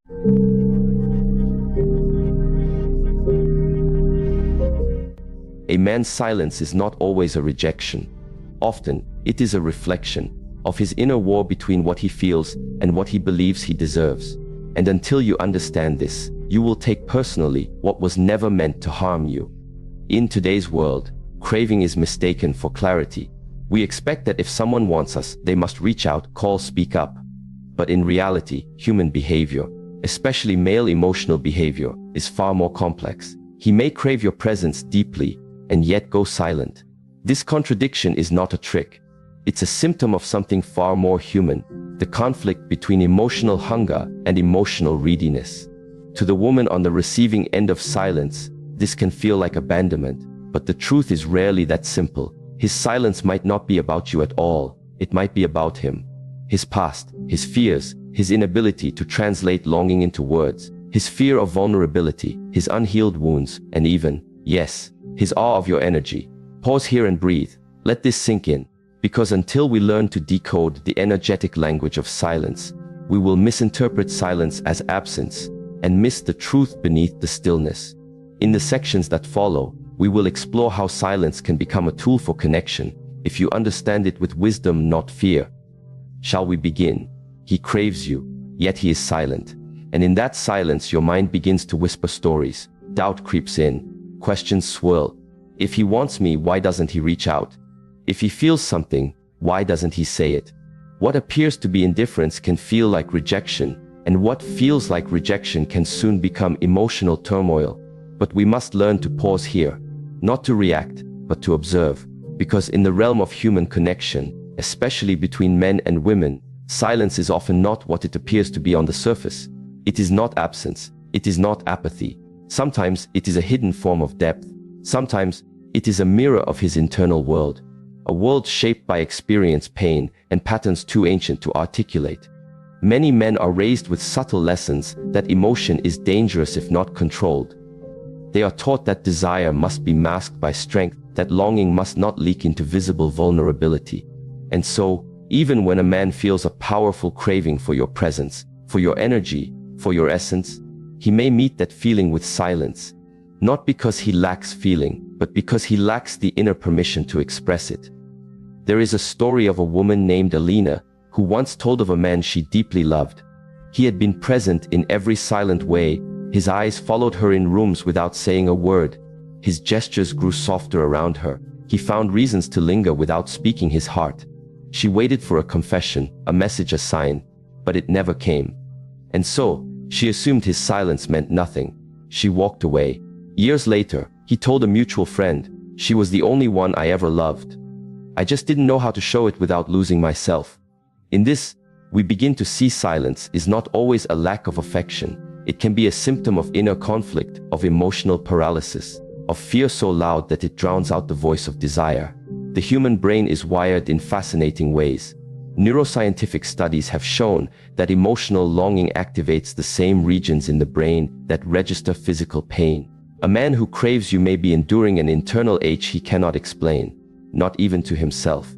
A man's silence is not always a rejection. Often, it is a reflection of his inner war between what he feels and what he believes he deserves. And until you understand this, you will take personally what was never meant to harm you. In today's world, craving is mistaken for clarity. We expect that if someone wants us, they must reach out, call, speak up. But in reality, human behavior, especially male emotional behavior, is far more complex. He may crave your presence deeply and yet go silent. This contradiction is not a trick. It's a symptom of something far more human, the conflict between emotional hunger and emotional readiness. To the woman on the receiving end of silence, this can feel like abandonment, but the truth is rarely that simple. His silence might not be about you at all. It might be about him. His past, his fears, his inability to translate longing into words, his fear of vulnerability, his unhealed wounds, and even, yes, his awe of your energy. Pause here and breathe. Let this sink in. Because until we learn to decode the energetic language of silence, we will misinterpret silence as absence and miss the truth beneath the stillness. In the sections that follow, we will explore how silence can become a tool for connection if you understand it with wisdom, not fear. Shall we begin? He craves you, yet he is silent. And in that silence, your mind begins to whisper stories. Doubt creeps in. Questions swirl. If he wants me, why doesn't he reach out? If he feels something, why doesn't he say it? What appears to be indifference can feel like rejection, and what feels like rejection can soon become emotional turmoil. But we must learn to pause here, not to react, but to observe. Because in the realm of human connection, especially between men and women, silence is often not what it appears to be on the surface. It is not absence. It is not apathy. Sometimes it is a hidden form of depth. Sometimes it is a mirror of his internal world. A world shaped by experience, pain, and patterns too ancient to articulate. Many men are raised with subtle lessons that emotion is dangerous if not controlled. They are taught that desire must be masked by strength, that longing must not leak into visible vulnerability. And so, even when a man feels a powerful craving for your presence, for your energy, for your essence, he may meet that feeling with silence. Not because he lacks feeling, but because he lacks the inner permission to express it. There is a story of a woman named Alina, who once told of a man she deeply loved. He had been present in every silent way. His eyes followed her in rooms without saying a word. His gestures grew softer around her. He found reasons to linger without speaking his heart. She waited for a confession, a message, a sign, but it never came. And so, she assumed his silence meant nothing. She walked away. Years later, he told a mutual friend, "She was the only one I ever loved. I just didn't know how to show it without losing myself." In this, we begin to see silence is not always a lack of affection. It can be a symptom of inner conflict, of emotional paralysis, of fear so loud that it drowns out the voice of desire. The human brain is wired in fascinating ways. Neuroscientific studies have shown that emotional longing activates the same regions in the brain that register physical pain. A man who craves you may be enduring an internal ache he cannot explain, not even to himself.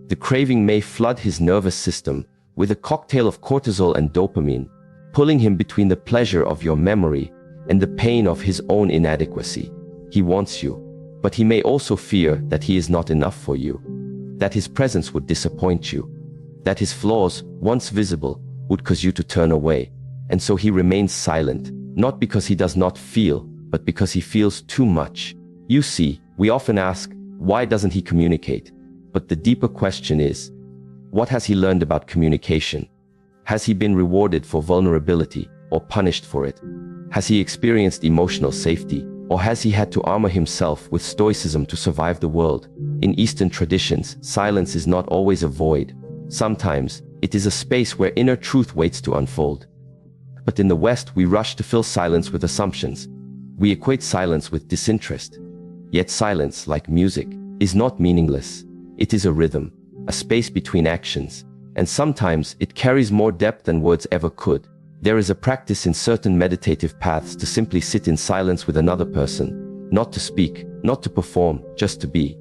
The craving may flood his nervous system with a cocktail of cortisol and dopamine, pulling him between the pleasure of your memory and the pain of his own inadequacy. He wants you, but he may also fear that he is not enough for you, that his presence would disappoint you, that his flaws, once visible, would cause you to turn away. And so he remains silent, not because he does not feel, but because he feels too much. You see, we often ask, why doesn't he communicate? But the deeper question is, what has he learned about communication? Has he been rewarded for vulnerability or punished for it? Has he experienced emotional safety, or has he had to armor himself with stoicism to survive the world? In Eastern traditions, silence is not always a void. Sometimes, it is a space where inner truth waits to unfold. But in the West, we rush to fill silence with assumptions. We equate silence with disinterest. Yet silence, like music, is not meaningless. It is a rhythm, a space between actions, and sometimes it carries more depth than words ever could. There is a practice in certain meditative paths to simply sit in silence with another person, not to speak, not to perform, just to be.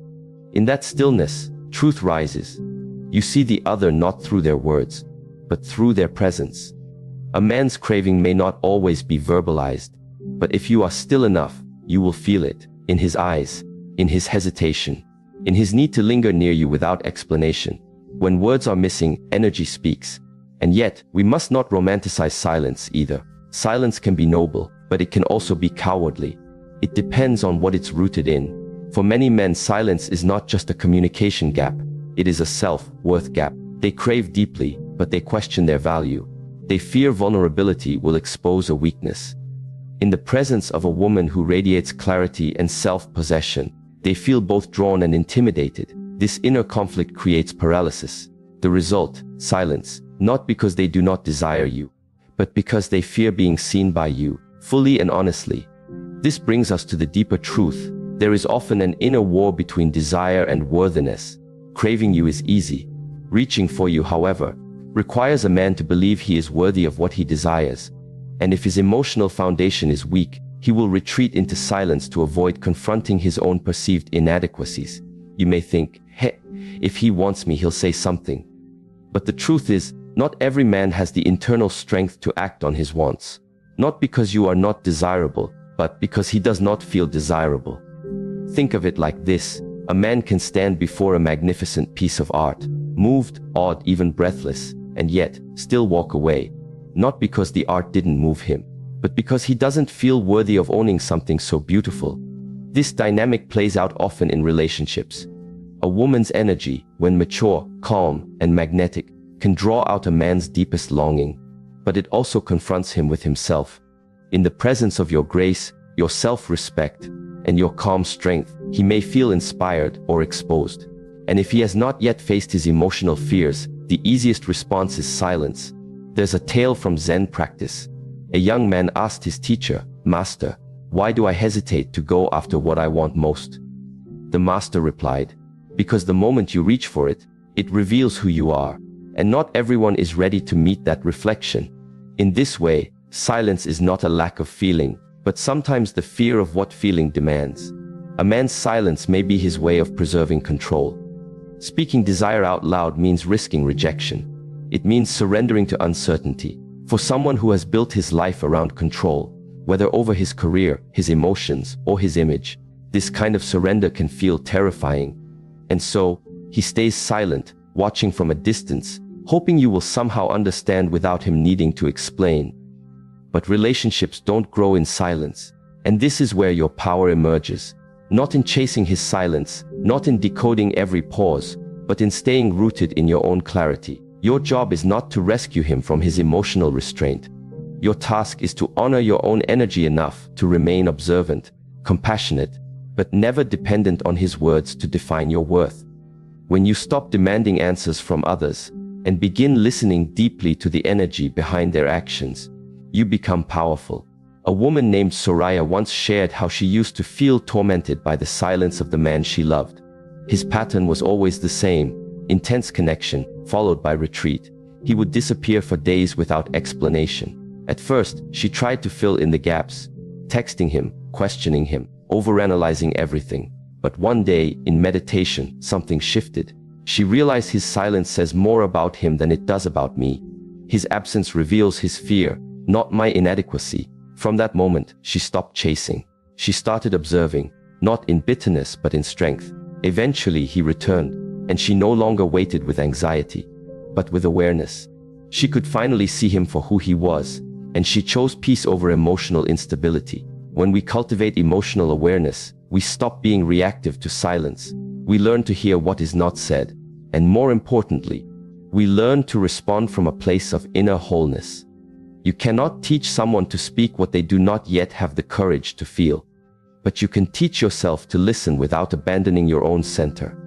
In that stillness, truth rises. You see the other not through their words, but through their presence. A man's craving may not always be verbalized, but if you are still enough, you will feel it in his eyes, in his hesitation, in his need to linger near you without explanation. When words are missing, energy speaks. And yet, we must not romanticize silence either. Silence can be noble, but it can also be cowardly. It depends on what it's rooted in. For many men, silence is not just a communication gap. It is a self-worth gap. They crave deeply, but they question their value. They fear vulnerability will expose a weakness. In the presence of a woman who radiates clarity and self-possession, they feel both drawn and intimidated. This inner conflict creates paralysis. The result, silence, not because they do not desire you, but because they fear being seen by you, fully and honestly. This brings us to the deeper truth. There is often an inner war between desire and worthiness. Craving you is easy. Reaching for you, however, requires a man to believe he is worthy of what he desires. And if his emotional foundation is weak, he will retreat into silence to avoid confronting his own perceived inadequacies. You may think, hey, if he wants me, he'll say something. But the truth is, not every man has the internal strength to act on his wants. Not because you are not desirable, but because he does not feel desirable. Think of it like this. A man can stand before a magnificent piece of art, moved, awed, even breathless, and yet still walk away. Not because the art didn't move him, but because he doesn't feel worthy of owning something so beautiful. This dynamic plays out often in relationships. A woman's energy, when mature, calm, and magnetic, can draw out a man's deepest longing, but it also confronts him with himself. In the presence of your grace, your self-respect, and your calm strength, he may feel inspired or exposed. And if he has not yet faced his emotional fears, the easiest response is silence. There's a tale from Zen practice. A young man asked his teacher, "Master, why do I hesitate to go after what I want most?" The master replied, "Because the moment you reach for it, it reveals who you are, and not everyone is ready to meet that reflection." In this way, silence is not a lack of feeling, but sometimes the fear of what feeling demands. A man's silence may be his way of preserving control. Speaking desire out loud means risking rejection. It means surrendering to uncertainty. For someone who has built his life around control, whether over his career, his emotions, or his image, this kind of surrender can feel terrifying. And so, he stays silent, watching from a distance, hoping you will somehow understand without him needing to explain. But relationships don't grow in silence, and this is where your power emerges. Not in chasing his silence, not in decoding every pause, but in staying rooted in your own clarity. Your job is not to rescue him from his emotional restraint. Your task is to honor your own energy enough to remain observant, compassionate, but never dependent on his words to define your worth. When you stop demanding answers from others and begin listening deeply to the energy behind their actions, you become powerful. A woman named Soraya once shared how she used to feel tormented by the silence of the man she loved. His pattern was always the same: intense connection, followed by retreat. He would disappear for days without explanation. At first, she tried to fill in the gaps, texting him, questioning him, overanalyzing everything. But one day, in meditation, something shifted. She realized his silence says more about him than it does about me. His absence reveals his fear, not my inadequacy. From that moment, she stopped chasing. She started observing, not in bitterness but in strength. Eventually, he returned, and she no longer waited with anxiety, but with awareness. She could finally see him for who he was, and she chose peace over emotional instability. When we cultivate emotional awareness, we stop being reactive to silence. We learn to hear what is not said, and more importantly, we learn to respond from a place of inner wholeness. You cannot teach someone to speak what they do not yet have the courage to feel, but you can teach yourself to listen without abandoning your own center.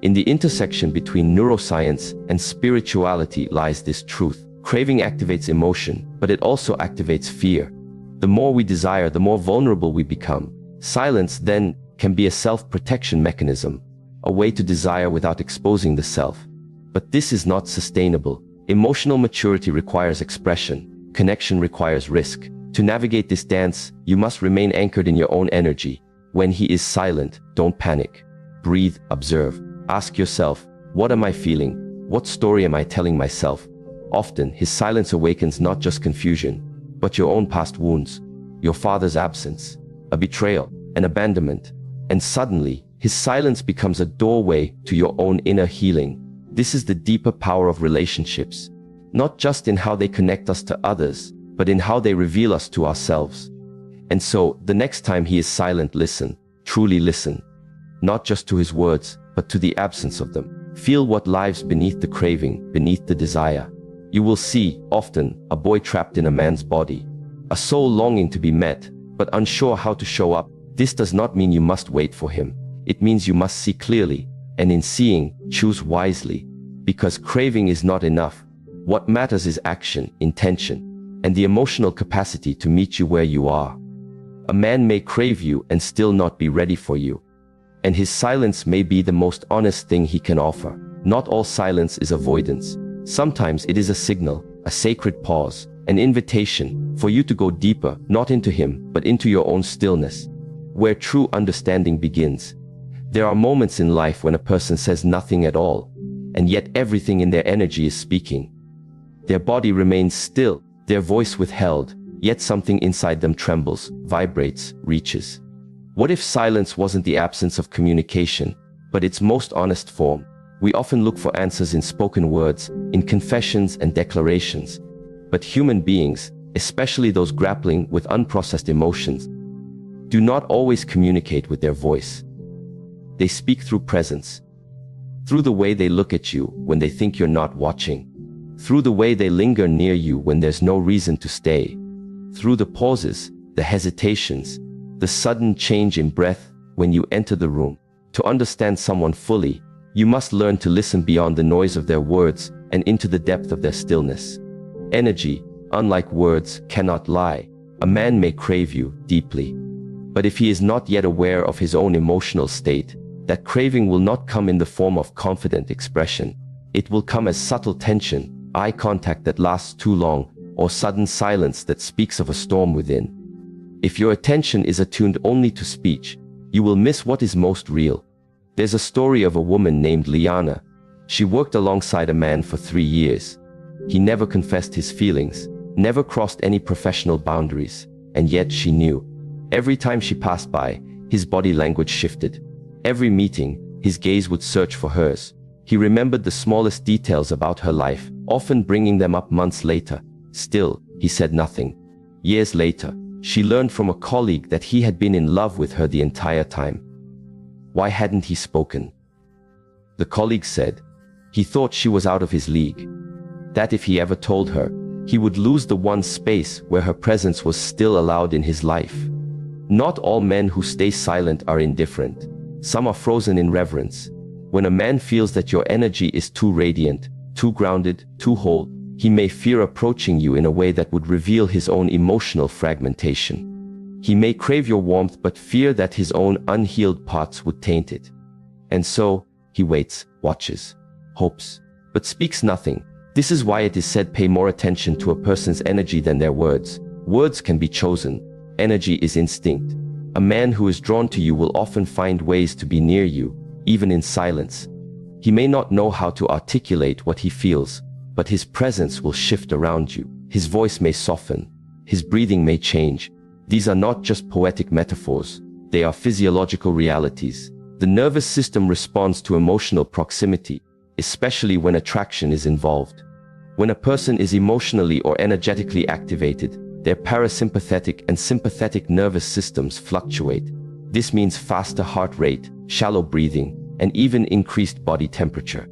In the intersection between neuroscience and spirituality lies this truth. Craving activates emotion, but it also activates fear. The more we desire, the more vulnerable we become. Silence, then, can be a self-protection mechanism, a way to desire without exposing the self. But this is not sustainable. Emotional maturity requires expression. Connection requires risk. To navigate this dance, you must remain anchored in your own energy. When he is silent, don't panic. Breathe, observe. Ask yourself, what am I feeling? What story am I telling myself? Often, his silence awakens not just confusion, but your own past wounds, your father's absence, a betrayal, an abandonment, and suddenly, his silence becomes a doorway to your own inner healing. This is the deeper power of relationships, not just in how they connect us to others, but in how they reveal us to ourselves. And so, the next time he is silent, listen, truly listen, not just to his words, but to the absence of them. Feel what lies beneath the craving, beneath the desire. You will see, often, a boy trapped in a man's body, a soul longing to be met, but unsure how to show up. This does not mean you must wait for him. It means you must see clearly, and in seeing, choose wisely. Because craving is not enough. What matters is action, intention, and the emotional capacity to meet you where you are. A man may crave you and still not be ready for you. And his silence may be the most honest thing he can offer. Not all silence is avoidance. Sometimes it is a signal, a sacred pause, an invitation for you to go deeper, not into him, but into your own stillness, where true understanding begins. There are moments in life when a person says nothing at all, and yet everything in their energy is speaking. Their body remains still, their voice withheld, yet something inside them trembles, vibrates, reaches. What if silence wasn't the absence of communication, but its most honest form? We often look for answers in spoken words, in confessions and declarations. But human beings, especially those grappling with unprocessed emotions, do not always communicate with their voice. They speak through presence, through the way they look at you when they think you're not watching, through the way they linger near you when there's no reason to stay, through the pauses, the hesitations, the sudden change in breath when you enter the room. To understand someone fully, you must learn to listen beyond the noise of their words and into the depth of their stillness. Energy, unlike words, cannot lie. A man may crave you deeply, but if he is not yet aware of his own emotional state, that craving will not come in the form of confident expression. It will come as subtle tension, eye contact that lasts too long, or sudden silence that speaks of a storm within. If your attention is attuned only to speech, you will miss what is most real. There's a story of a woman named Liana. She worked alongside a man for 3 years. He never confessed his feelings, never crossed any professional boundaries, and yet she knew. Every time she passed by, his body language shifted. Every meeting, his gaze would search for hers. He remembered the smallest details about her life, often bringing them up months later. Still, he said nothing. Years later, she learned from a colleague that he had been in love with her the entire time. Why hadn't he spoken? The colleague said he thought she was out of his league. That if he ever told her, he would lose the one space where her presence was still allowed in his life. Not all men who stay silent are indifferent. Some are frozen in reverence. When a man feels that your energy is too radiant, too grounded, too whole, he may fear approaching you in a way that would reveal his own emotional fragmentation. He may crave your warmth but fear that his own unhealed parts would taint it. And so, he waits, watches, hopes, but speaks nothing. This is why it is said pay more attention to a person's energy than their words. Words can be chosen. Energy is instinct. A man who is drawn to you will often find ways to be near you, even in silence. He may not know how to articulate what he feels, but his presence will shift around you. His voice may soften. His breathing may change. These are not just poetic metaphors. They are physiological realities. The nervous system responds to emotional proximity, especially when attraction is involved. When a person is emotionally or energetically activated, their parasympathetic and sympathetic nervous systems fluctuate. This means faster heart rate, shallow breathing, and even increased body temperature.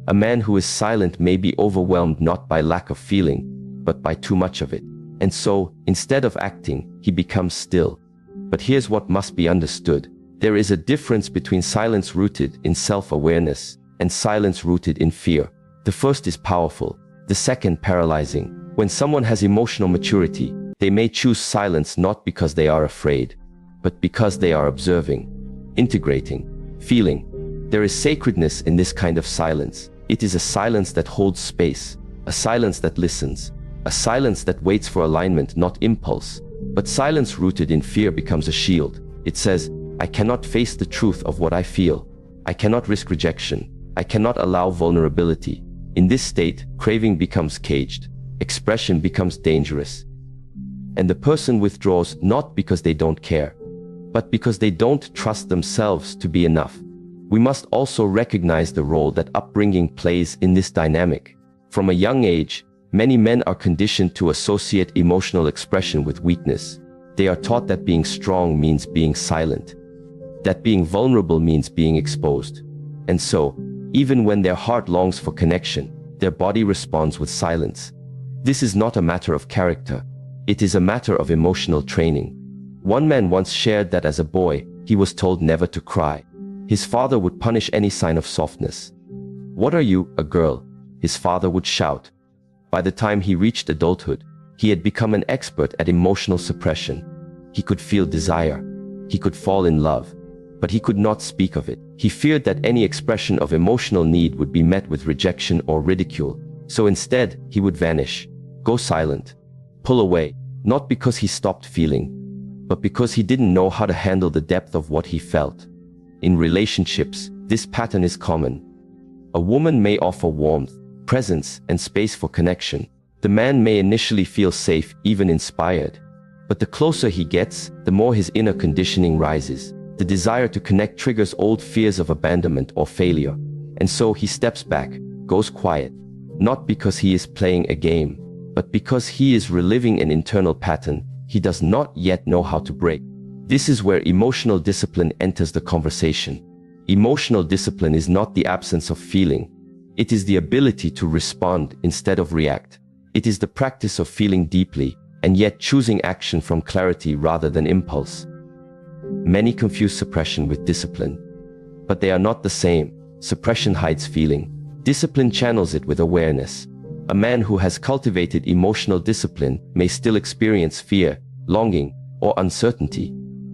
A man who is silent may be overwhelmed not by lack of feeling, but by too much of it. And so, instead of acting, he becomes still. But here's what must be understood. There is a difference between silence rooted in self-awareness and silence rooted in fear. The first is powerful, the second paralyzing. When someone has emotional maturity, they may choose silence not because they are afraid, but because they are observing, integrating, feeling. There is sacredness in this kind of silence. It is a silence that holds space, a silence that listens, a silence that waits for alignment, not impulse. But silence rooted in fear becomes a shield. It says, I cannot face the truth of what I feel. I cannot risk rejection. I cannot allow vulnerability. In this state, craving becomes caged, expression becomes dangerous. And the person withdraws not because they don't care, but because they don't trust themselves to be enough. We must also recognize the role that upbringing plays in this dynamic. From a young age, many men are conditioned to associate emotional expression with weakness. They are taught that being strong means being silent, that being vulnerable means being exposed. And so, even when their heart longs for connection, their body responds with silence. This is not a matter of character. It is a matter of emotional training. One man once shared that as a boy, he was told never to cry. His father would punish any sign of softness. "What are you, a girl?" his father would shout. By the time he reached adulthood, he had become an expert at emotional suppression. He could feel desire. He could fall in love. But he could not speak of it. He feared that any expression of emotional need would be met with rejection or ridicule. So instead, he would vanish, go silent, pull away, not because he stopped feeling, but because he didn't know how to handle the depth of what he felt. In relationships, this pattern is common. A woman may offer warmth, presence, and space for connection. The man may initially feel safe, even inspired. But the closer he gets, the more his inner conditioning rises. The desire to connect triggers old fears of abandonment or failure. And so he steps back, goes quiet, not because he is playing a game, but because he is reliving an internal pattern he does not yet know how to break. This is where emotional discipline enters the conversation. Emotional discipline is not the absence of feeling. It is the ability to respond instead of react. It is the practice of feeling deeply and yet choosing action from clarity rather than impulse. Many confuse suppression with discipline, but they are not the same. Suppression hides feeling. Discipline channels it with awareness. A man who has cultivated emotional discipline may still experience fear, longing, or uncertainty,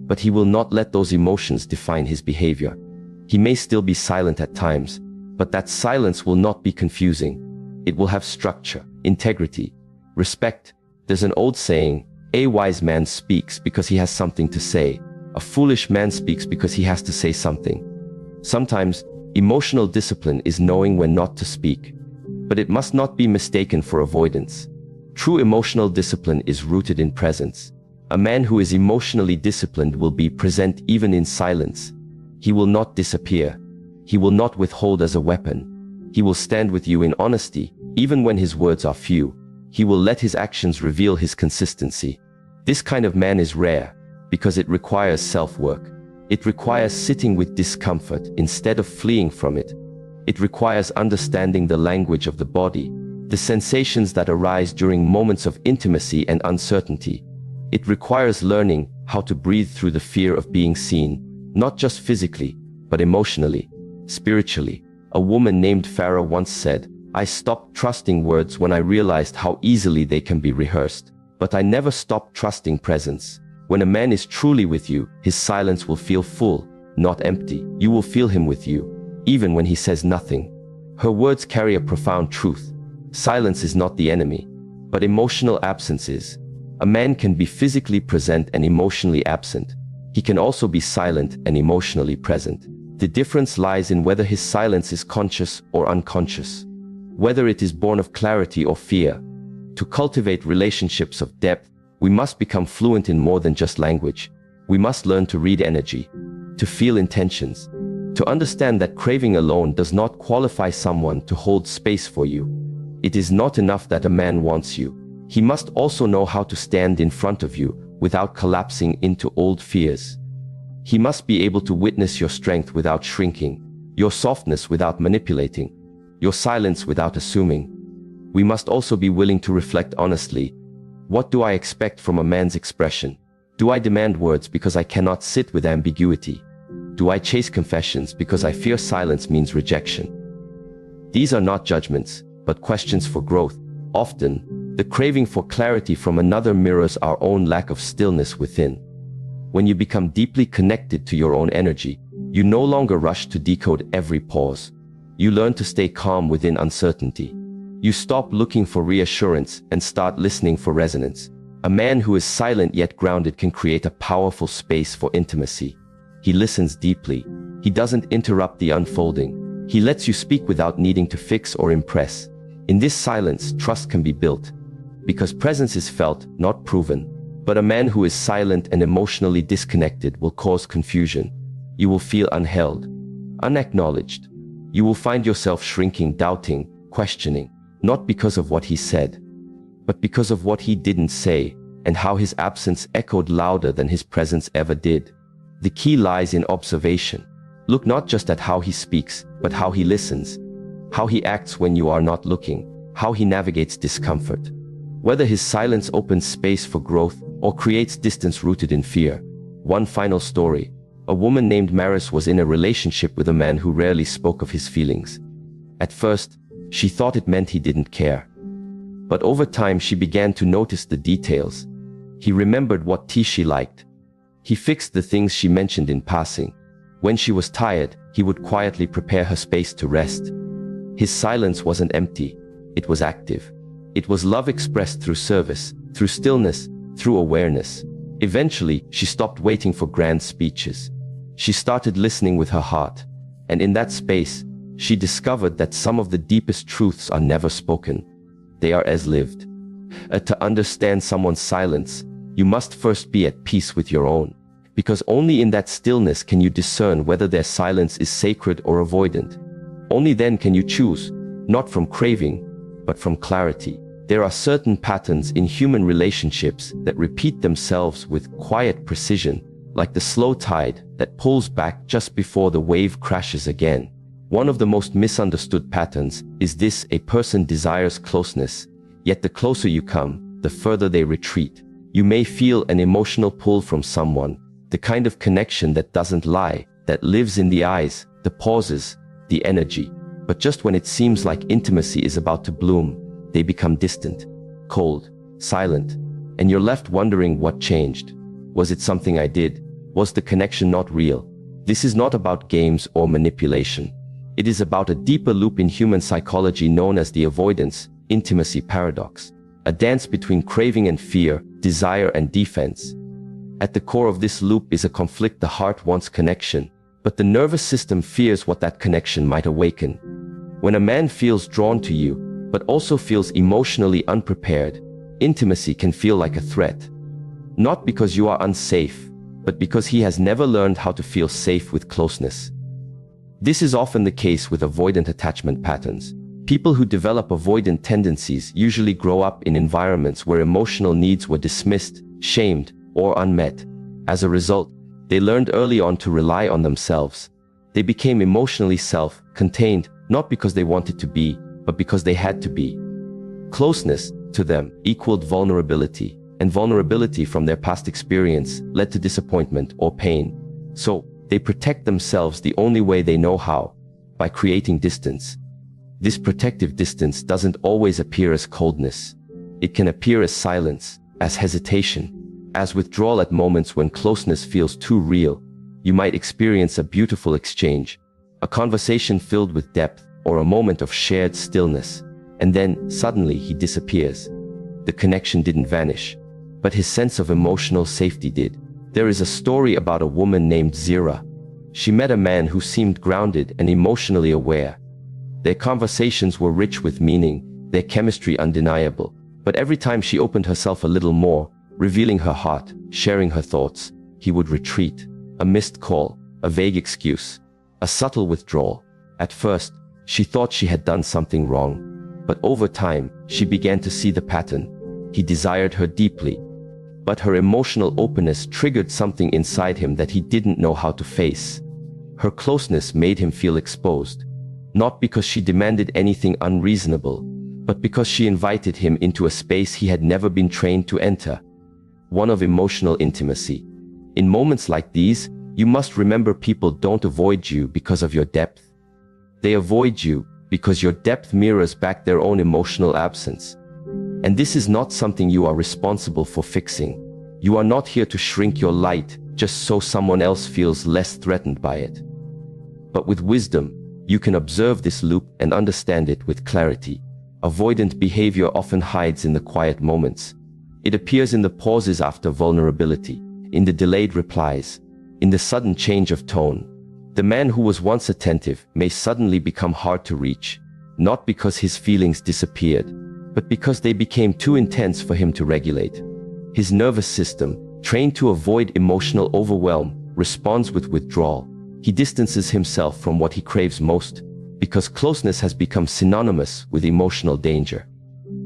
but he will not let those emotions define his behavior. He may still be silent at times, but that silence will not be confusing. It will have structure, integrity, respect. There's an old saying, a wise man speaks because he has something to say. A foolish man speaks because he has to say something. Sometimes, emotional discipline is knowing when not to speak, but it must not be mistaken for avoidance. True emotional discipline is rooted in presence. A man who is emotionally disciplined will be present even in silence. He will not disappear. He will not withhold as a weapon. He will stand with you in honesty, even when his words are few. He will let his actions reveal his consistency. This kind of man is rare, because it requires self-work. It requires sitting with discomfort instead of fleeing from it. It requires understanding the language of the body, the sensations that arise during moments of intimacy and uncertainty. It requires learning how to breathe through the fear of being seen, not just physically, but emotionally, spiritually. A woman named Farah once said, "I stopped trusting words when I realized how easily they can be rehearsed. But I never stopped trusting presence." When a man is truly with you, his silence will feel full, not empty. You will feel him with you, even when he says nothing. Her words carry a profound truth. Silence is not the enemy, but emotional absence is. A man can be physically present and emotionally absent. He can also be silent and emotionally present. The difference lies in whether his silence is conscious or unconscious, whether it is born of clarity or fear. To cultivate relationships of depth, we must become fluent in more than just language. We must learn to read energy, to feel intentions, to understand that craving alone does not qualify someone to hold space for you. It is not enough that a man wants you. He must also know how to stand in front of you without collapsing into old fears. He must be able to witness your strength without shrinking, your softness without manipulating, your silence without assuming. We must also be willing to reflect honestly. What do I expect from a man's expression? Do I demand words because I cannot sit with ambiguity? Do I chase confessions because I fear silence means rejection? These are not judgments, but questions for growth. Often, the craving for clarity from another mirrors our own lack of stillness within. When you become deeply connected to your own energy, you no longer rush to decode every pause. You learn to stay calm within uncertainty. You stop looking for reassurance and start listening for resonance. A man who is silent yet grounded can create a powerful space for intimacy. He listens deeply. He doesn't interrupt the unfolding. He lets you speak without needing to fix or impress. In this silence, trust can be built, because presence is felt, not proven. But a man who is silent and emotionally disconnected will cause confusion. You will feel unheld, unacknowledged. You will find yourself shrinking, doubting, questioning, not because of what he said, but because of what he didn't say, and how his absence echoed louder than his presence ever did. The key lies in observation. Look not just at how he speaks, but how he listens, how he acts when you are not looking, how he navigates discomfort. Whether his silence opens space for growth or creates distance rooted in fear. One final story. A woman named Maris was in a relationship with a man who rarely spoke of his feelings. At first, she thought it meant he didn't care. But over time she began to notice the details. He remembered what tea she liked. He fixed the things she mentioned in passing. When she was tired, he would quietly prepare her space to rest. His silence wasn't empty, it was active. It was love expressed through service, through stillness, through awareness. Eventually, she stopped waiting for grand speeches. She started listening with her heart. And in that space, she discovered that some of the deepest truths are never spoken. They are as lived. To understand someone's silence, you must first be at peace with your own. Because only in that stillness can you discern whether their silence is sacred or avoidant. Only then can you choose, not from craving, but from clarity. There are certain patterns in human relationships that repeat themselves with quiet precision, like the slow tide that pulls back just before the wave crashes again. One of the most misunderstood patterns is this: a person desires closeness, yet the closer you come, the further they retreat. You may feel an emotional pull from someone, the kind of connection that doesn't lie, that lives in the eyes, the pauses, the energy. But just when it seems like intimacy is about to bloom, they become distant, cold, silent, and you're left wondering what changed. Was it something I did? Was the connection not real? This is not about games or manipulation. It is about a deeper loop in human psychology known as the avoidance intimacy paradox, a dance between craving and fear, desire and defense. At the core of this loop is a conflict. The heart wants connection, but the nervous system fears what that connection might awaken. When a man feels drawn to you, but also feels emotionally unprepared, intimacy can feel like a threat. Not because you are unsafe, but because he has never learned how to feel safe with closeness. This is often the case with avoidant attachment patterns. People who develop avoidant tendencies usually grow up in environments where emotional needs were dismissed, shamed, or unmet. As a result, they learned early on to rely on themselves. They became emotionally self-contained, not because they wanted to be, but because they had to be. Closeness, to them, equaled vulnerability, and vulnerability from their past experience led to disappointment or pain. So, they protect themselves the only way they know how, by creating distance. This protective distance doesn't always appear as coldness. It can appear as silence, as hesitation, as withdrawal. At moments when closeness feels too real, you might experience a beautiful exchange, a conversation filled with depth, or a moment of shared stillness. And then, suddenly, he disappears. The connection didn't vanish, but his sense of emotional safety did. There is a story about a woman named Zira. She met a man who seemed grounded and emotionally aware. Their conversations were rich with meaning, their chemistry undeniable. But every time she opened herself a little more, revealing her heart, sharing her thoughts, he would retreat. A missed call, a vague excuse, a subtle withdrawal. At first, she thought she had done something wrong. But over time, she began to see the pattern. He desired her deeply, but her emotional openness triggered something inside him that he didn't know how to face. Her closeness made him feel exposed, not because she demanded anything unreasonable, but because she invited him into a space he had never been trained to enter, one of emotional intimacy. In moments like these, you must remember people don't avoid you because of your depth. They avoid you because your depth mirrors back their own emotional absence. And this is not something you are responsible for fixing. You are not here to shrink your light just so someone else feels less threatened by it. But with wisdom, you can observe this loop and understand it with clarity. Avoidant behavior often hides in the quiet moments. It appears in the pauses after vulnerability, in the delayed replies, in the sudden change of tone. The man who was once attentive may suddenly become hard to reach. not because his feelings disappeared, but because they became too intense for him to regulate. His nervous system, trained to avoid emotional overwhelm, responds with withdrawal. He distances himself from what he craves most, because closeness has become synonymous with emotional danger.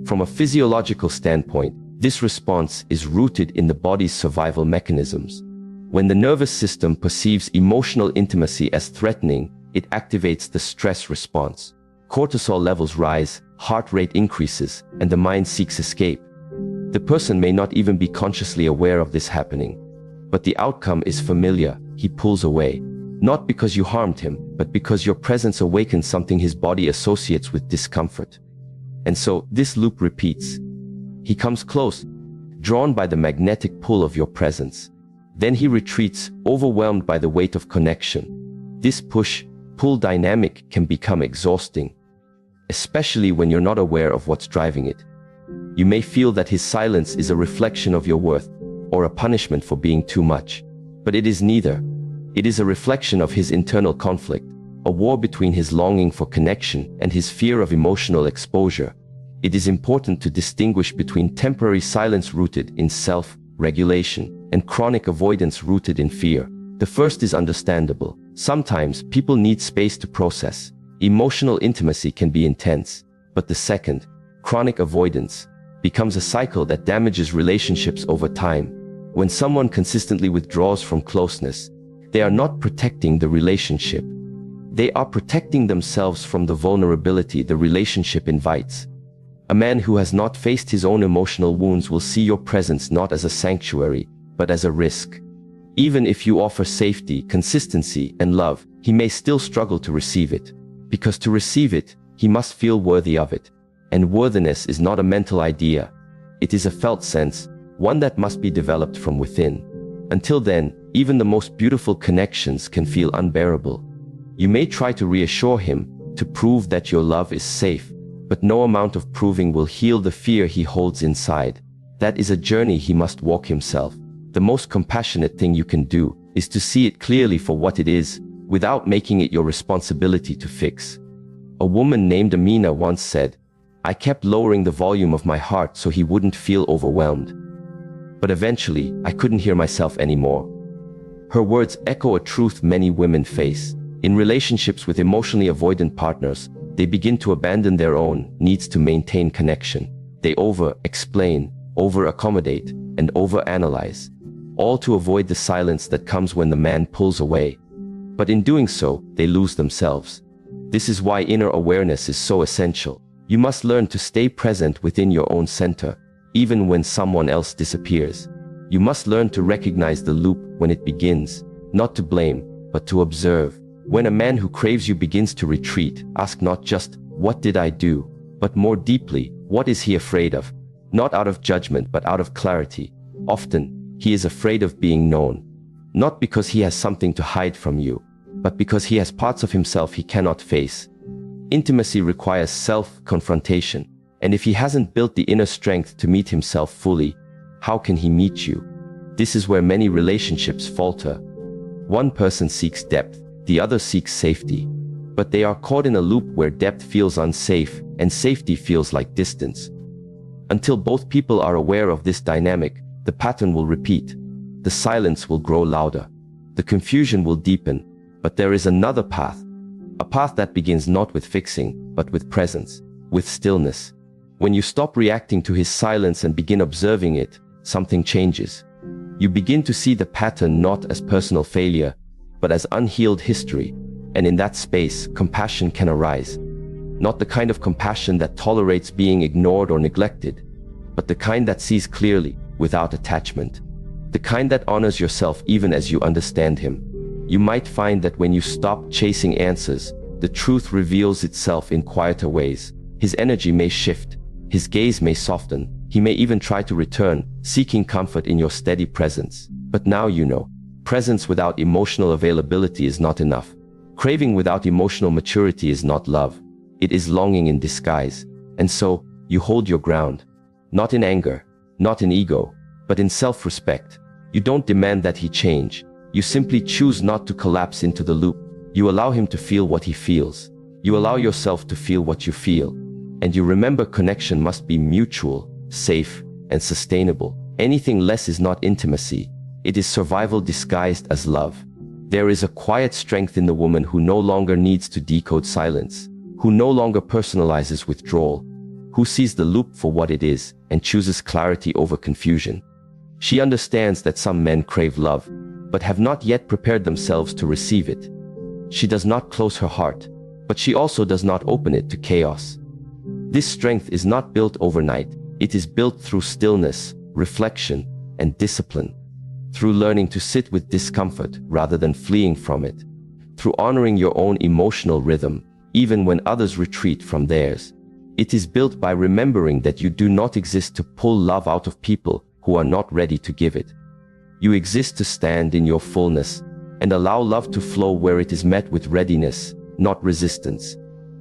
From a physiological standpoint, this response is rooted in the body's survival mechanisms. When the nervous system perceives emotional intimacy as threatening, it activates the stress response. Cortisol levels rise, heart rate increases, and the mind seeks escape. The person may not even be consciously aware of this happening, but the outcome is familiar. He pulls away, not because you harmed him, but because your presence awakens something his body associates with discomfort. And so, this loop repeats. He comes close, drawn by the magnetic pull of your presence. Then he retreats, overwhelmed by the weight of connection. This push-pull dynamic can become exhausting, especially when you're not aware of what's driving it. You may feel that his silence is a reflection of your worth, or a punishment for being too much. But it is neither. It is a reflection of his internal conflict, a war between his longing for connection and his fear of emotional exposure. It is important to distinguish between temporary silence rooted in self-regulation and chronic avoidance rooted in fear. The first is understandable. Sometimes people need space to process. Emotional intimacy can be intense. But the second, chronic avoidance, becomes a cycle that damages relationships over time. When someone consistently withdraws from closeness, they are not protecting the relationship. They are protecting themselves from the vulnerability the relationship invites. A man who has not faced his own emotional wounds will see your presence not as a sanctuary, but as a risk. Even if you offer safety, consistency, and love, he may still struggle to receive it. Because to receive it, he must feel worthy of it. And worthiness is not a mental idea. It is a felt sense, one that must be developed from within. Until then, even the most beautiful connections can feel unbearable. You may try to reassure him, to prove that your love is safe, but no amount of proving will heal the fear he holds inside. That is a journey he must walk himself. The most compassionate thing you can do is to see it clearly for what it is, without making it your responsibility to fix. A woman named Amina once said, "I kept lowering the volume of my heart so he wouldn't feel overwhelmed. But eventually, I couldn't hear myself anymore." Her words echo a truth many women face. In relationships with emotionally avoidant partners, they begin to abandon their own needs to maintain connection. They over-explain, over-accommodate, and over-analyze, all to avoid the silence that comes when the man pulls away. But in doing so, they lose themselves. This is why inner awareness is so essential. You must learn to stay present within your own center, even when someone else disappears. You must learn to recognize the loop when it begins, not to blame, but to observe. When a man who craves you begins to retreat, ask not just, "What did I do?" but more deeply, "What is he afraid of?" Not out of judgment, but out of clarity. Often, he is afraid of being known. Not because he has something to hide from you, but because he has parts of himself he cannot face. Intimacy requires self-confrontation, and if he hasn't built the inner strength to meet himself fully, how can he meet you? This is where many relationships falter. One person seeks depth, the other seeks safety. But they are caught in a loop where depth feels unsafe and safety feels like distance. Until both people are aware of this dynamic, the pattern will repeat. The silence will grow louder. The confusion will deepen. But there is another path. A path that begins not with fixing, but with presence, with stillness. When you stop reacting to his silence and begin observing it, something changes. You begin to see the pattern not as personal failure, but as unhealed history. And in that space, compassion can arise. Not the kind of compassion that tolerates being ignored or neglected, but the kind that sees clearly, without attachment. The kind that honors yourself even as you understand him. You might find that when you stop chasing answers, the truth reveals itself in quieter ways. His energy may shift, his gaze may soften, he may even try to return, seeking comfort in your steady presence. But now you know, presence without emotional availability is not enough. Craving without emotional maturity is not love. It is longing in disguise. And so, you hold your ground. Not in anger, not in ego, but in self-respect. You don't demand that he change. You simply choose not to collapse into the loop. You allow him to feel what he feels. You allow yourself to feel what you feel. And you remember connection must be mutual, safe, and sustainable. Anything less is not intimacy. It is survival disguised as love. There is a quiet strength in the woman who no longer needs to decode silence, who no longer personalizes withdrawal, who sees the loop for what it is and chooses clarity over confusion. She understands that some men crave love, but have not yet prepared themselves to receive it. She does not close her heart, but she also does not open it to chaos. This strength is not built overnight. It is built through stillness, reflection, and discipline. Through learning to sit with discomfort rather than fleeing from it. Through honoring your own emotional rhythm, even when others retreat from theirs. It is built by remembering that you do not exist to pull love out of people who are not ready to give it. You exist to stand in your fullness and allow love to flow where it is met with readiness, not resistance.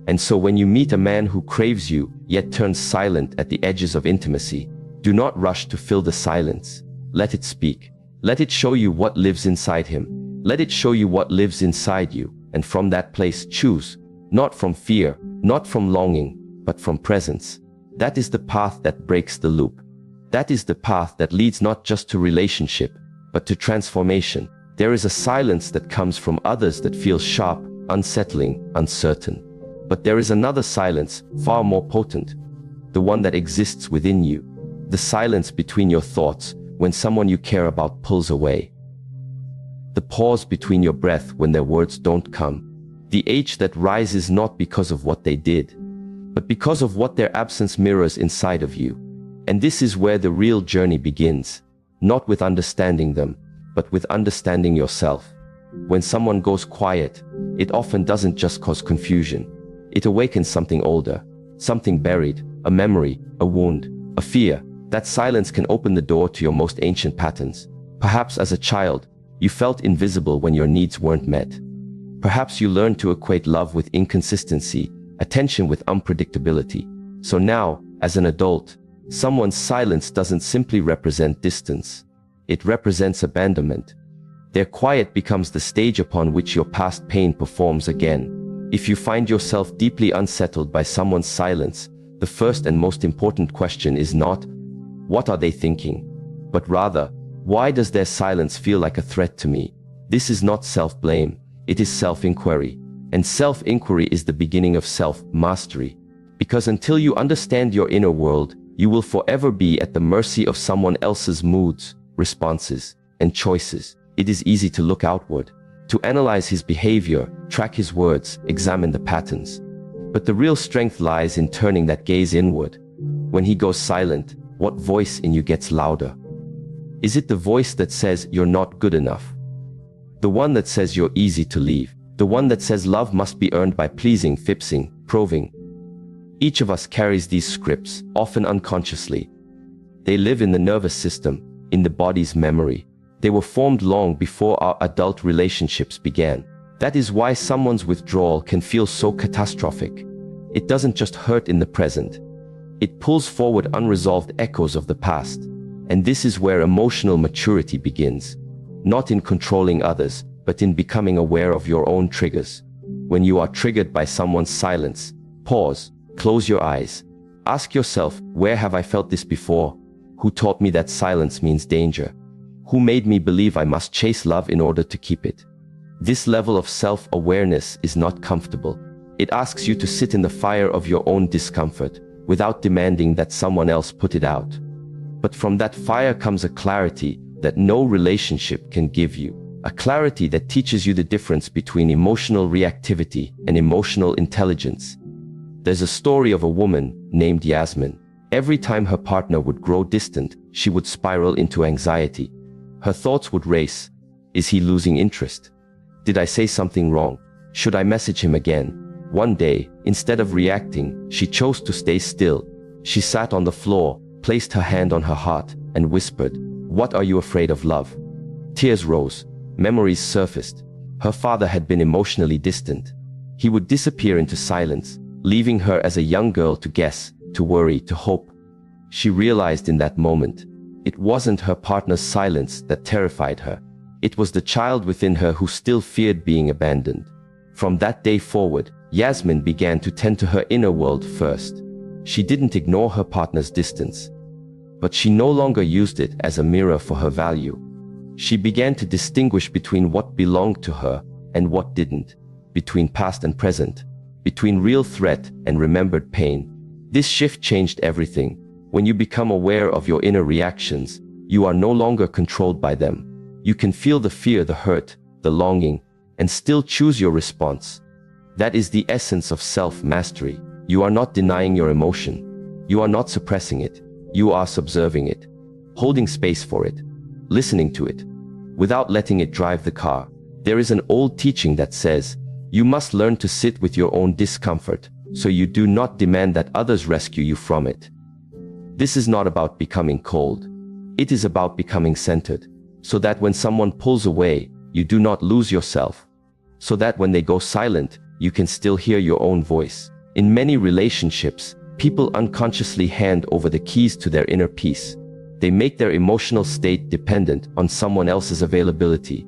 And so when you meet a man who craves you, yet turns silent at the edges of intimacy, do not rush to fill the silence. Let it speak. Let it show you what lives inside him. Let it show you what lives inside you, and from that place choose, not from fear, not from longing, but from presence. That is the path that breaks the loop. That is the path that leads not just to relationship, but to transformation. There is a silence that comes from others that feels sharp, unsettling, uncertain. But there is another silence, far more potent, the one that exists within you. The silence between your thoughts when someone you care about pulls away. The pause between your breath when their words don't come. The ache that rises not because of what they did, but because of what their absence mirrors inside of you. And this is where the real journey begins, not with understanding them, but with understanding yourself. When someone goes quiet, it often doesn't just cause confusion. It awakens something older, something buried, a memory, a wound, a fear. That silence can open the door to your most ancient patterns. Perhaps as a child, you felt invisible when your needs weren't met. Perhaps you learned to equate love with inconsistency, attention with unpredictability. So now, as an adult, someone's silence doesn't simply represent distance. It represents abandonment. Their quiet becomes the stage upon which your past pain performs again. If you find yourself deeply unsettled by someone's silence, the first and most important question is not, what are they thinking? But rather, why does their silence feel like a threat to me? This is not self-blame, it is self-inquiry. And self-inquiry is the beginning of self-mastery. Because until you understand your inner world, you will forever be at the mercy of someone else's moods, responses, and choices. It is easy to look outward, to analyze his behavior, track his words, examine the patterns. But the real strength lies in turning that gaze inward. When he goes silent, what voice in you gets louder? Is it the voice that says you're not good enough? The one that says you're easy to leave? The one that says love must be earned by pleasing, fixing, proving? Each of us carries these scripts, often unconsciously. They live in the nervous system, in the body's memory. They were formed long before our adult relationships began. That is why someone's withdrawal can feel so catastrophic. It doesn't just hurt in the present. It pulls forward unresolved echoes of the past. And this is where emotional maturity begins. Not in controlling others, but in becoming aware of your own triggers. When you are triggered by someone's silence, pause, close your eyes. Ask yourself, where have I felt this before? Who taught me that silence means danger? Who made me believe I must chase love in order to keep it? This level of self-awareness is not comfortable. It asks you to sit in the fire of your own discomfort, without demanding that someone else put it out. But from that fire comes a clarity that no relationship can give you. A clarity that teaches you the difference between emotional reactivity and emotional intelligence. There's a story of a woman named Yasmin. Every time her partner would grow distant, she would spiral into anxiety. Her thoughts would race. Is he losing interest? Did I say something wrong? Should I message him again? One day, instead of reacting, she chose to stay still. She sat on the floor, placed her hand on her heart, and whispered, "What are you afraid of, love?" Tears rose. Memories surfaced. Her father had been emotionally distant. He would disappear into silence, leaving her as a young girl to guess, to worry, to hope. She realized in that moment, it wasn't her partner's silence that terrified her. It was the child within her who still feared being abandoned. From that day forward, Yasmin began to tend to her inner world first. She didn't ignore her partner's distance, but she no longer used it as a mirror for her value. She began to distinguish between what belonged to her and what didn't, between past and present, between real threat and remembered pain. This shift changed everything. When you become aware of your inner reactions, you are no longer controlled by them. You can feel the fear, the hurt, the longing, and still choose your response. That is the essence of self-mastery. You are not denying your emotion. You are not suppressing it. You are subserving it, holding space for it, listening to it, without letting it drive the car. There is an old teaching that says, you must learn to sit with your own discomfort, so you do not demand that others rescue you from it. This is not about becoming cold. It is about becoming centered, so that when someone pulls away, you do not lose yourself, so that when they go silent, you can still hear your own voice. In many relationships, people unconsciously hand over the keys to their inner peace. They make their emotional state dependent on someone else's availability,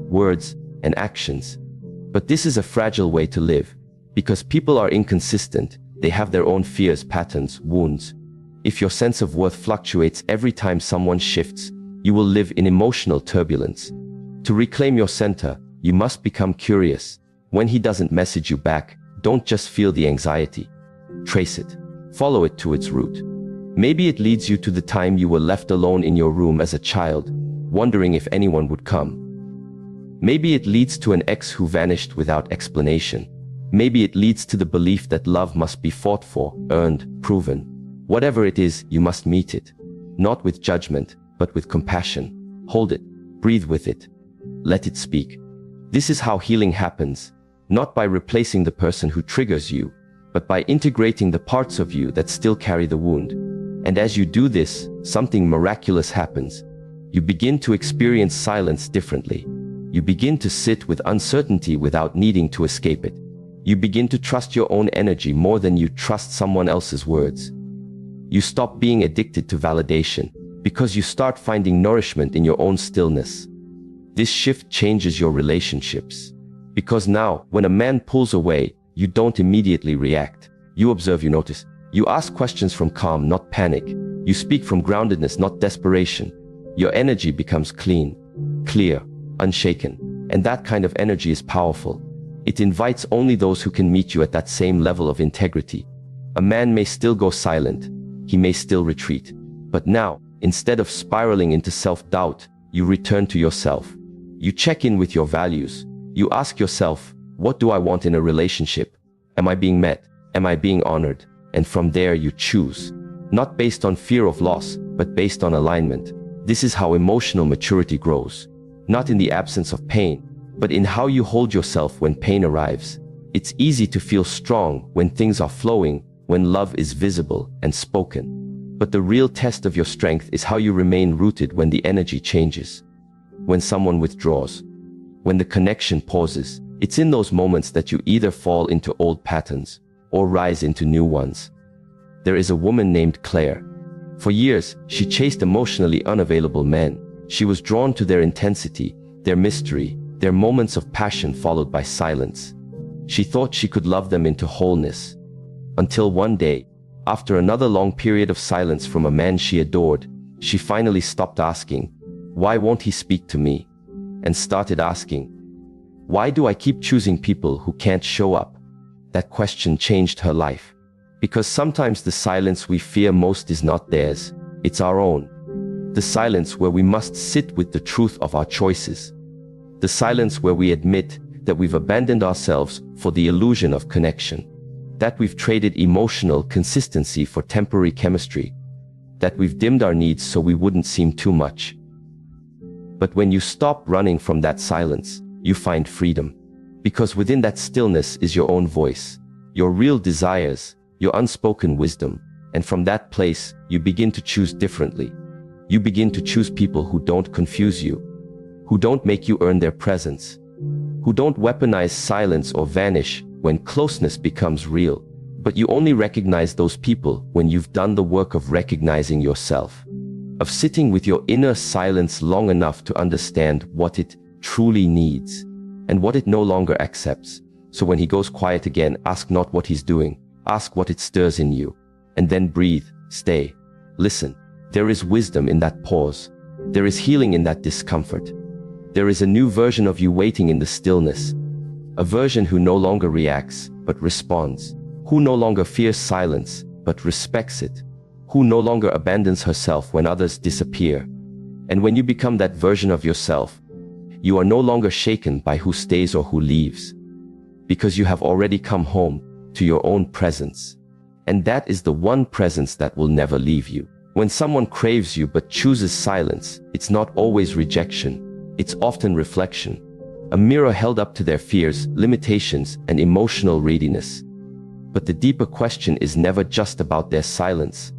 words, and actions. But this is a fragile way to live, because people are inconsistent. They have their own fears, patterns, wounds. If your sense of worth fluctuates every time someone shifts, you will live in emotional turbulence. To reclaim your center, you must become curious. When he doesn't message you back, don't just feel the anxiety. Trace it. Follow it to its root. Maybe it leads you to the time you were left alone in your room as a child, wondering if anyone would come. Maybe it leads to an ex who vanished without explanation. Maybe it leads to the belief that love must be fought for, earned, proven. Whatever it is, you must meet it. Not with judgment, but with compassion. Hold it. Breathe with it. Let it speak. This is how healing happens, not by replacing the person who triggers you, but by integrating the parts of you that still carry the wound. And as you do this, something miraculous happens. You begin to experience silence differently. You begin to sit with uncertainty without needing to escape it. You begin to trust your own energy more than you trust someone else's words. You stop being addicted to validation, because you start finding nourishment in your own stillness. This shift changes your relationships. Because now, when a man pulls away, you don't immediately react. You observe, you notice. You ask questions from calm, not panic. You speak from groundedness, not desperation. Your energy becomes clean, clear, unshaken. And that kind of energy is powerful. It invites only those who can meet you at that same level of integrity. A man may still go silent. He may still retreat. But now, instead of spiraling into self-doubt, you return to yourself. You check in with your values. You ask yourself, what do I want in a relationship? Am I being met? Am I being honored? And from there you choose. Not based on fear of loss, but based on alignment. This is how emotional maturity grows. Not in the absence of pain, but in how you hold yourself when pain arrives. It's easy to feel strong when things are flowing, when love is visible and spoken. But the real test of your strength is how you remain rooted when the energy changes. When someone withdraws. When the connection pauses. It's in those moments that you either fall into old patterns or rise into new ones. There is a woman named Claire. For years, she chased emotionally unavailable men. She was drawn to their intensity, their mystery, their moments of passion followed by silence. She thought she could love them into wholeness. Until one day, after another long period of silence from a man she adored, she finally stopped asking, "Why won't he speak to me?" and started asking, "Why do I keep choosing people who can't show up?" That question changed her life. Because sometimes the silence we fear most is not theirs, it's our own. The silence where we must sit with the truth of our choices. The silence where we admit that we've abandoned ourselves for the illusion of connection. That we've traded emotional consistency for temporary chemistry. That we've dimmed our needs so we wouldn't seem too much. But when you stop running from that silence, you find freedom. Because within that stillness is your own voice, your real desires, your unspoken wisdom. And from that place, you begin to choose differently. You begin to choose people who don't confuse you, who don't make you earn their presence, who don't weaponize silence or vanish when closeness becomes real. But you only recognize those people when you've done the work of recognizing yourself, of sitting with your inner silence long enough to understand what it truly needs and what it no longer accepts, So when he goes quiet again, ask not what he's doing, ask what it stirs in you. And then breathe, stay, listen. There is wisdom in that pause. There is healing in that discomfort. There is a new version of you waiting in the stillness. A version who no longer reacts, but responds. Who no longer fears silence, but respects it. Who no longer abandons herself when others disappear. And when you become that version of yourself, you are no longer shaken by who stays or who leaves. Because you have already come home to your own presence. And that is the one presence that will never leave you. When someone craves you but chooses silence, it's not always rejection. It's often reflection. A mirror held up to their fears, limitations, and emotional readiness. But the deeper question is never just about their silence.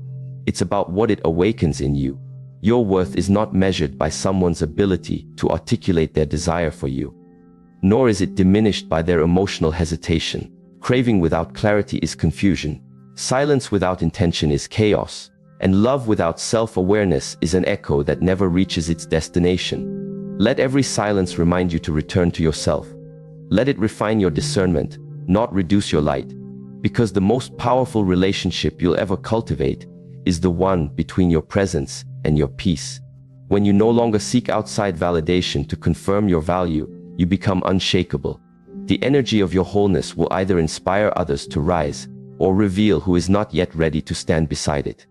It's about what it awakens in you. Your worth is not measured by someone's ability to articulate their desire for you. Nor is it diminished by their emotional hesitation. Craving without clarity is confusion. Silence without intention is chaos. And love without self-awareness is an echo that never reaches its destination. Let every silence remind you to return to yourself. Let it refine your discernment, not reduce your light. Because the most powerful relationship you'll ever cultivate is the one between your presence and your peace. When you no longer seek outside validation to confirm your value, you become unshakable. The energy of your wholeness will either inspire others to rise or reveal who is not yet ready to stand beside it.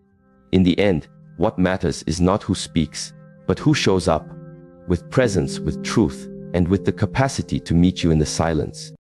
In the end, what matters is not who speaks, but who shows up, with presence, with truth, and with the capacity to meet you in the silence.